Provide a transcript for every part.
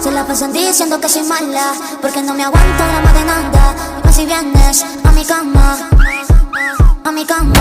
Se la pasan diciendo que soy mala, porque no me aguanto drama de nada. Dime si vienes a mi cama, a mi cama.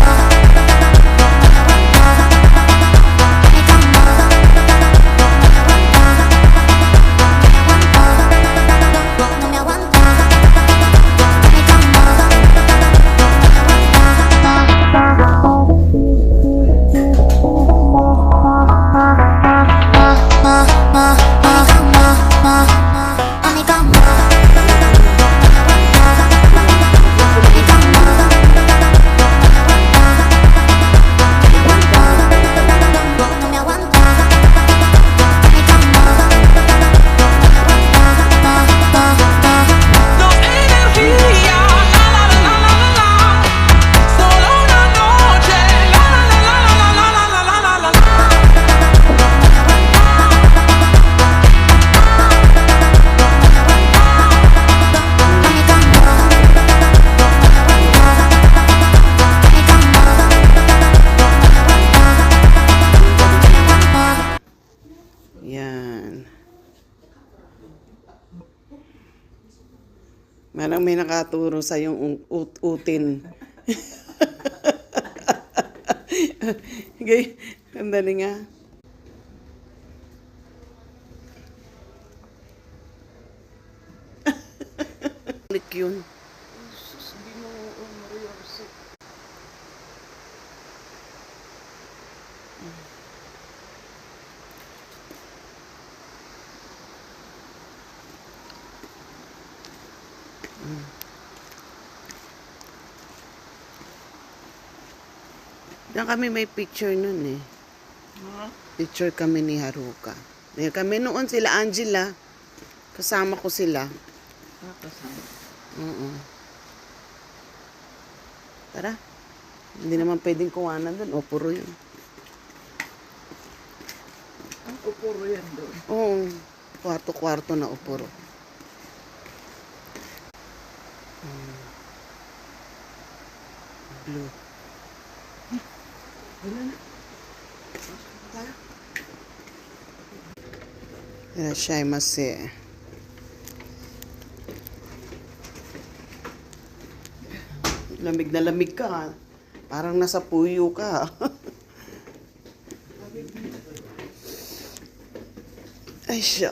Yan. Manang may nakaturo sa yung utin. Okay, sandali nga. Balik yun. Diyan kami may picture nun eh. Picture kami ni Haruka. Kami noon sila Angela. Kasama ko sila. Oo. Tara. Hindi naman pwedeng kuwanan doon. Opuro yun. Ang upuro yan doon. Oo. Kwarto-kwarto na opuro. Blue. Irashaimase. Lamig na lamig ka. Parang nasa puyo ka. Ay siya.